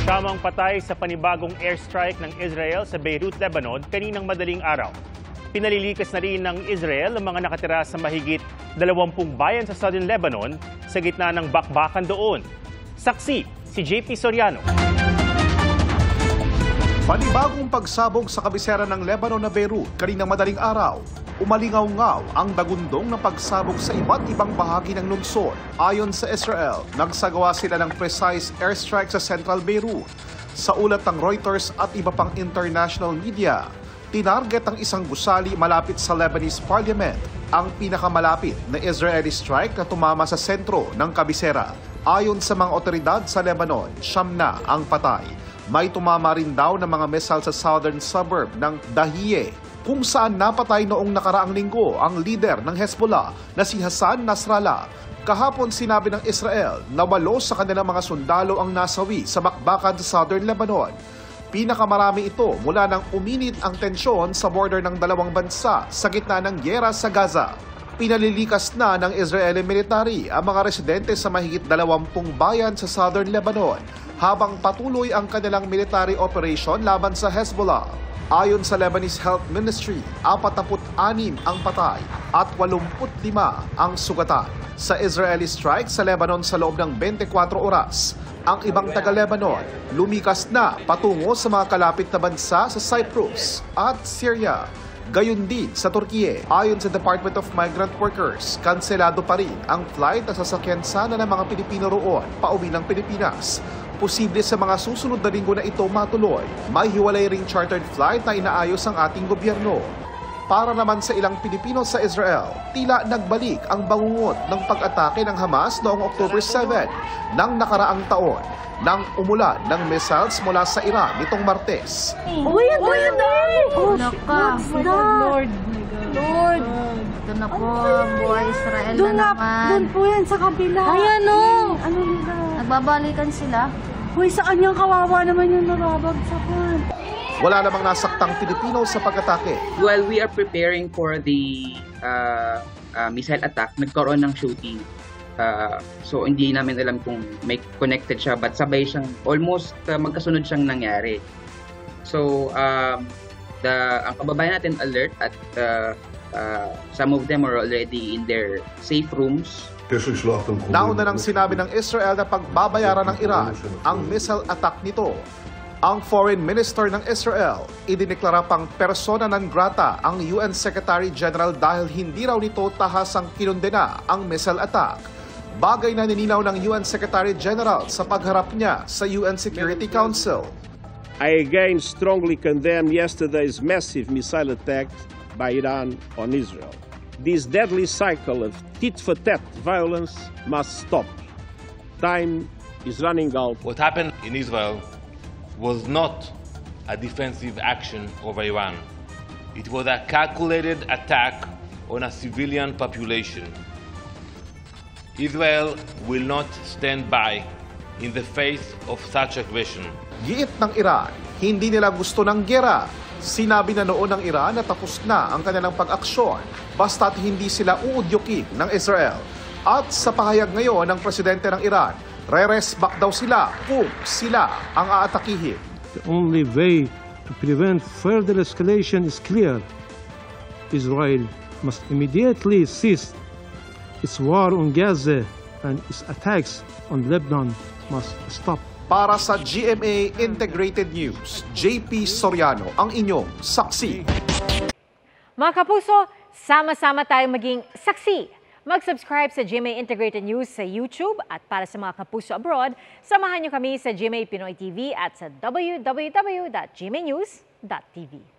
Siyamang patay sa panibagong airstrike ng Israel sa Beirut, Lebanon kaninang madaling araw. Pinalilikas na rin ng Israel ang mga nakatira sa mahigit 20 bayan sa Southern Lebanon sa gitna ng bakbakan doon. Saksi si JP Soriano. Panibagong pagsabog sa kabisera ng Lebanon na Beirut kaninang madaling araw. Umalingaw-ngaw ang dagundong ng pagsabog sa iba't ibang bahagi ng lungsod. Ayon sa Israel, nagsagawa sila ng precise airstrike sa Central Beirut. Sa ulat ng Reuters at iba pang international media, tinarget ang isang gusali malapit sa Lebanese Parliament, ang pinakamalapit na Israeli strike na tumama sa sentro ng kabisera. Ayon sa mga otoridad sa Lebanon, 9 na ang patay. May tumama rin daw ng mga missile sa southern suburb ng Dahieh, kung saan napatay noong nakaraang linggo ang leader ng Hezbollah na si Hassan Nasrallah. Kahapon sinabi ng Israel na 8 sa kanilang mga sundalo ang nasawi sa bakbakan sa southern Lebanon. Pinakamarami ito mula nang uminit ang tensyon sa border ng dalawang bansa sa gitna ng gyera sa Gaza. Pinalilikas na ng Israeli military ang mga residente sa mahigit 20 bayan sa southern Lebanon habang patuloy ang kanilang military operation laban sa Hezbollah. Ayon sa Lebanese Health Ministry, 46 ang patay at 85 ang sugatan sa Israeli strike sa Lebanon sa loob ng 24 oras. Ang ibang taga-Lebanon lumikas na patungo sa mga kalapit na bansa sa Cyprus at Syria. Gayon din sa Turkiye. Ayon sa Department of Migrant Workers, kanselado pa rin ang flight na sasakyan sana ng mga Pilipino roon pauwi ng Pilipinas. Posible sa mga susunod na linggo na ito matuloy. May hiwalay ring chartered flight na inaayos ang ating gobyerno. Para naman sa ilang Pilipino sa Israel, tila nagbalik ang bangungot ng pag-atake ng Hamas noong October 7 ng nakaraang taon nang umulan ng missiles mula sa Iran nitong Martes. Lord. Ito na po, buhay Israel na naman. Doon po yan sa kabila. Ayan o. Ano nila? Nagbabalikan sila. Uy, sa kanyang kawawa naman yung nababagsakan. Wala namang nasaktang Pilipino sa pag-atake. While we are preparing for the missile attack, nagkaroon ng shooting. So hindi namin alam kung may connected siya, but sabay siyang almost magkasunod siyang nangyari. So ang kababayan natin alert at some of them are already in their safe rooms. Nauna nang sinabi ng Israel na pagbabayaran ng Iran ang missile attack nito. Ang Foreign Minister ng Israel, idineklara pang persona non grata ang UN Secretary General dahil hindi raw nito tahasang kinundena ang missile attack. Bagay na nilinaw ng UN Secretary General sa pagharap niya sa UN Security Council. I again strongly condemn yesterday's massive missile attack by Iran on Israel. This deadly cycle of tit-for-tat violence must stop. Time is running out. What happened in Israel was not a defensive action of Iran. It was a calculated attack on a civilian population. Israel will not stand by in the face of such aggression. Giit ng Iran, hindi nila gusto ng giyera. Sinabi na noon ng Iran na tapos na ang kanilang pag-aksyon basta't hindi sila uudyokin ng Israel. At sa pahayag ngayon ng presidente ng Iran, re-rest back daw sila kung sila ang aatakihin. The only way to prevent further escalation is clear. Israel must immediately cease its war on Gaza and its attacks on Lebanon must stop. Para sa GMA Integrated News, JP Soriano ang inyong saksi. Mga kapuso, sama-sama tayong maging saksi. Mag-subscribe sa GMA Integrated News sa YouTube at para sa mga kapuso abroad, samahan niyo kami sa GMA Pinoy TV at sa www.gmanews.tv.